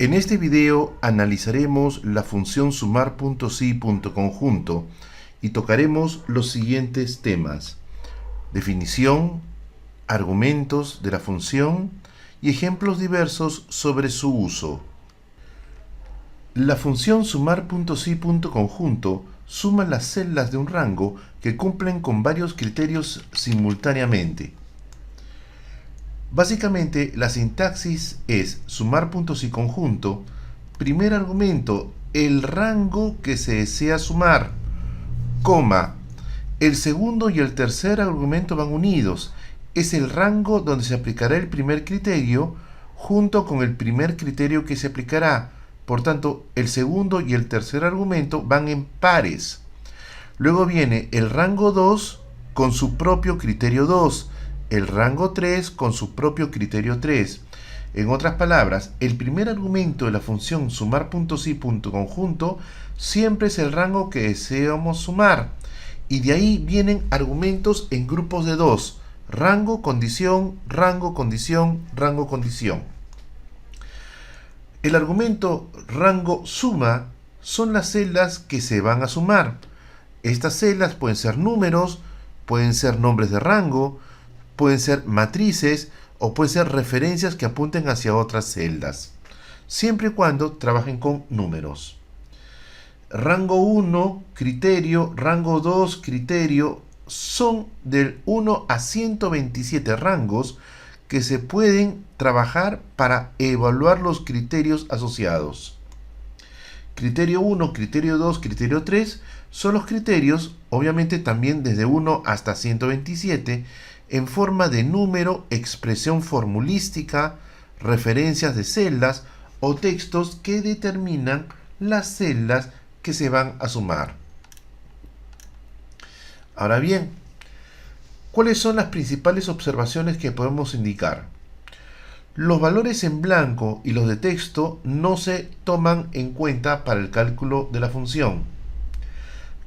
En este video analizaremos la función sumar.si.conjunto y tocaremos los siguientes temas: definición, argumentos de la función y ejemplos diversos sobre su uso. La función sumar.si.conjunto suma las celdas de un rango que cumplen con varios criterios simultáneamente. Básicamente, la sintaxis es sumar.si.conjunto, primer argumento, el rango que se desea sumar, coma, el segundo y el tercer argumento van unidos, es el rango donde se aplicará el primer criterio junto con el primer criterio que se aplicará. Por tanto, el segundo y el tercer argumento van en pares. Luego viene el rango 2 con su propio criterio 2, el rango 3 con su propio criterio 3. En otras palabras, el primer argumento de la función sumar.si.conjunto siempre es el rango que deseamos sumar, y de ahí vienen argumentos en grupos de 2, rango, condición, rango, condición, rango, condición. El argumento rango suma son las celdas que se van a sumar. Estas celdas pueden ser números, pueden ser nombres de rango, pueden ser matrices o pueden ser referencias que apunten hacia otras celdas, siempre y cuando trabajen con números. Rango 1, criterio, rango 2, criterio, son del 1 a 127 rangos que se pueden trabajar para evaluar los criterios asociados. Criterio 1, criterio 2, criterio 3 son los criterios, obviamente también desde 1 hasta 127, en forma de número, expresión formulística, referencias de celdas o textos que determinan las celdas que se van a sumar. Ahora bien, ¿cuáles son las principales observaciones que podemos indicar? Los valores en blanco y los de texto no se toman en cuenta para el cálculo de la función.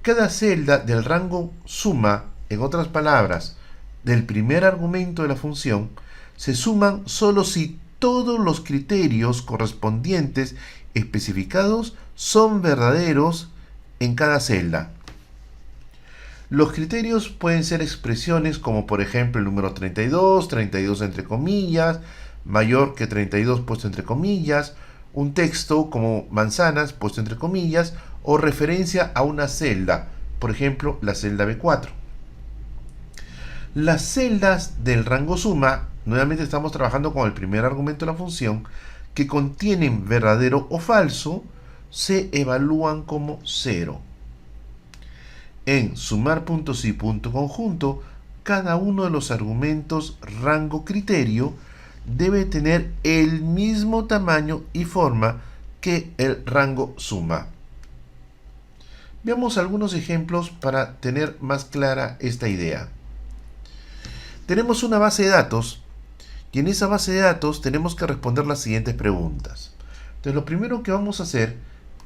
Cada celda del rango suma, en otras palabras, del primer argumento de la función, se suman solo si todos los criterios correspondientes especificados son verdaderos en cada celda. Los criterios pueden ser expresiones como por ejemplo el número 32, 32 entre comillas, mayor que 32 puesto entre comillas, un texto como manzanas puesto entre comillas o referencia a una celda, por ejemplo la celda B4. Las celdas del rango suma, nuevamente estamos trabajando con el primer argumento de la función, que contienen verdadero o falso, se evalúan como 0. En sumar.si.conjunto, cada uno de los argumentos rango criterio debe tener el mismo tamaño y forma que el rango suma. Veamos algunos ejemplos para tener más clara esta idea. Tenemos una base de datos y en esa base de datos tenemos que responder las siguientes preguntas. Entonces, lo primero que vamos a hacer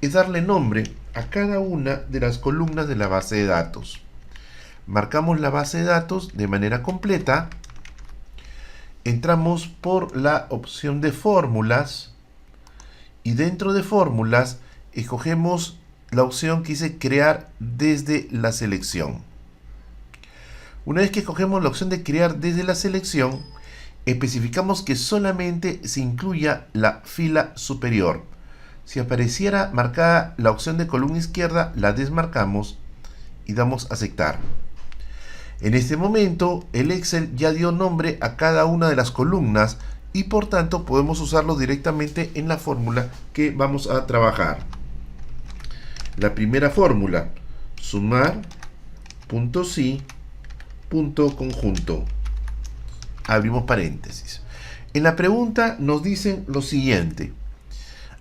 es darle nombre a cada una de las columnas de la base de datos. Marcamos la base de datos de manera completa. Entramos por la opción de fórmulas y dentro de fórmulas escogemos la opción que dice crear desde la selección. Una vez que escogemos la opción de crear desde la selección, especificamos que solamente se incluya la fila superior. Si apareciera marcada la opción de columna izquierda, la desmarcamos y damos a aceptar. En este momento, el Excel ya dio nombre a cada una de las columnas y por tanto podemos usarlo directamente en la fórmula que vamos a trabajar. La primera fórmula, sumar.si.conjunto. Abrimos paréntesis. En la pregunta nos dicen lo siguiente: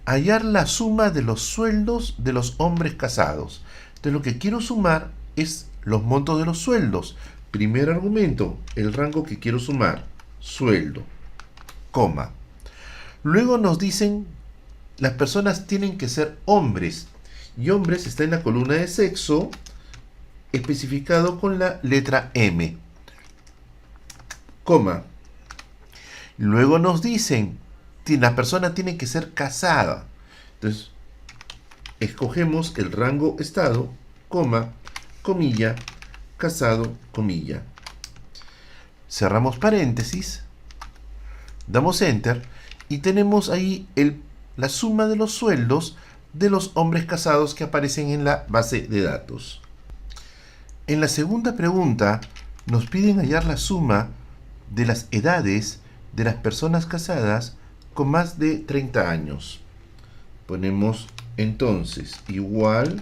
hallar la suma de los sueldos de los hombres casados. Entonces lo que quiero sumar es los montos de los sueldos. Primer argumento, el rango que quiero sumar, sueldo, coma. Luego nos dicen las personas tienen que ser hombres. Y hombres está en la columna de sexo, especificado con la letra M, coma. Luego nos dicen la persona tiene que ser casada. Entonces, escogemos el rango estado, coma, comilla, casado, comilla. Cerramos paréntesis, damos enter y tenemos ahí la suma de los sueldos de los hombres casados que aparecen en la base de datos. En la segunda pregunta nos piden hallar la suma de las edades de las personas casadas con más de 30 años. Ponemos entonces igual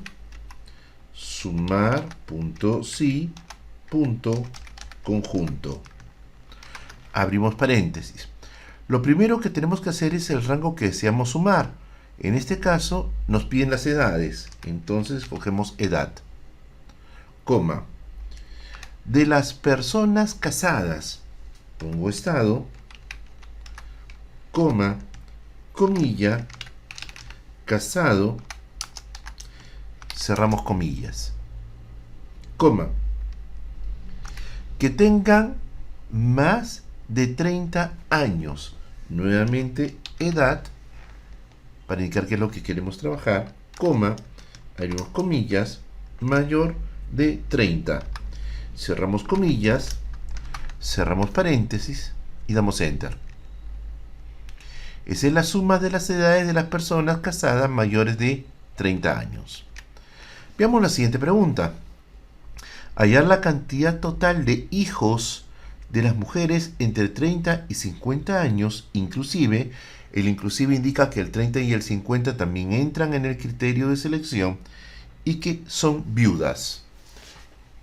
sumar.si.conjunto. Abrimos paréntesis. Lo primero que tenemos que hacer es el rango que deseamos sumar. En este caso nos piden las edades, entonces escogemos edad, coma, de las personas casadas, pongo estado, coma, comilla, casado, cerramos comillas, coma, que tengan más de 30 años, nuevamente edad, para indicar qué es lo que queremos trabajar, coma, abrimos comillas, mayor de 30. Cerramos comillas, cerramos paréntesis y damos enter. Esa es la suma de las edades de las personas casadas mayores de 30 años. Veamos la siguiente pregunta. Hallar la cantidad total de hijos de las mujeres entre 30 y 50 años, inclusive. El inclusive indica que el 30 y el 50 también entran en el criterio de selección y que son viudas.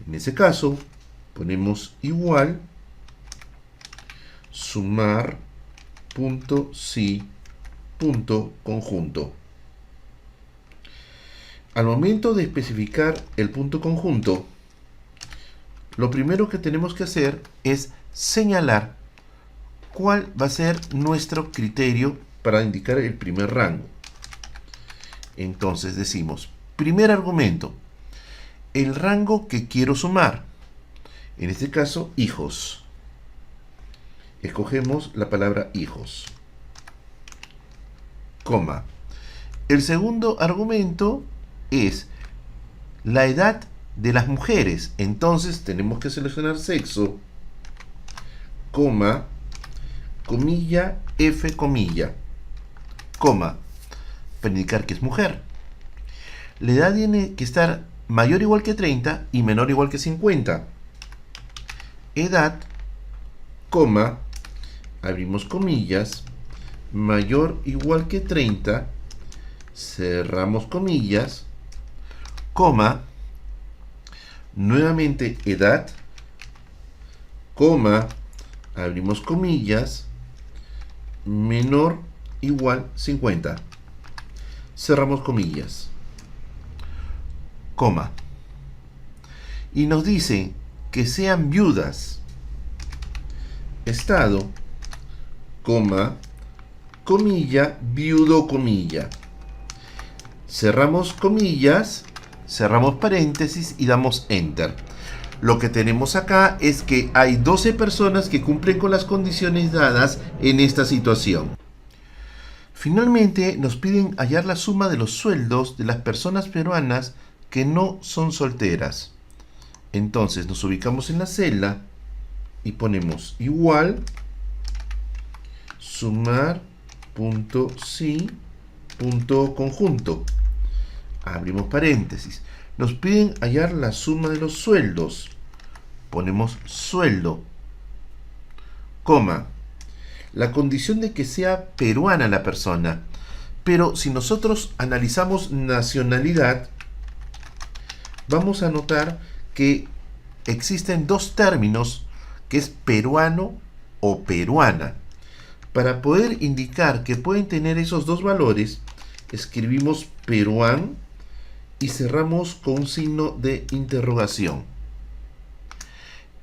En ese caso, ponemos igual sumar.si.conjunto. Al momento de especificar el punto conjunto, lo primero que tenemos que hacer es señalar cuál va a ser nuestro criterio para indicar el primer rango. Entonces decimos, primer argumento, el rango que quiero sumar. En este caso, hijos. Escogemos la palabra hijos, coma. El segundo argumento es la edad de las mujeres. Entonces tenemos que seleccionar sexo, coma, comilla, F comilla, coma, para indicar que es mujer. La edad tiene que estar mayor o igual que 30 y menor o igual que 50. Edad, coma, abrimos comillas, mayor o igual que 30, cerramos comillas, coma, nuevamente edad, coma, abrimos comillas, menor igual 50, cerramos comillas, coma, y nos dice que sean viudas, estado, coma, comilla, viudo, comilla, cerramos comillas, cerramos paréntesis y damos enter. Lo que tenemos acá es que hay 12 personas que cumplen con las condiciones dadas en esta situación. Finalmente, nos piden hallar la suma de los sueldos de las personas peruanas que no son solteras. Entonces, nos ubicamos en la celda y ponemos igual sumar.si.conjunto. Abrimos paréntesis. Nos piden hallar la suma de los sueldos. Ponemos sueldo, coma, la condición de que sea peruana la persona. Pero si nosotros analizamos nacionalidad, vamos a notar que existen dos términos, que es peruano o peruana. Para poder indicar que pueden tener esos dos valores, escribimos peruán y cerramos con un signo de interrogación.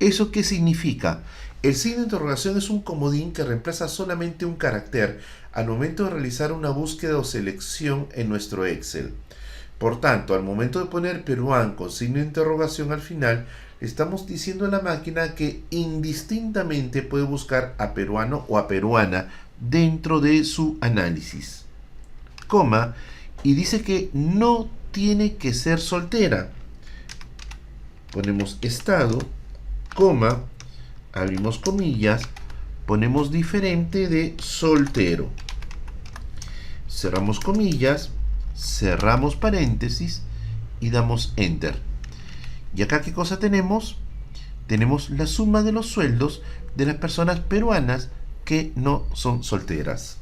¿Eso qué significa? El signo de interrogación es un comodín que reemplaza solamente un carácter al momento de realizar una búsqueda o selección en nuestro Excel. Por tanto, al momento de poner peruán con signo de interrogación al final, estamos diciendo a la máquina que indistintamente puede buscar a peruano o a peruana dentro de su análisis, coma, y dice que no tiene que ser soltera. Ponemos estado, coma, abrimos comillas, ponemos diferente de soltero. Cerramos comillas, cerramos paréntesis y damos enter. Y acá, ¿qué cosa tenemos? Tenemos la suma de los sueldos de las personas peruanas que no son solteras.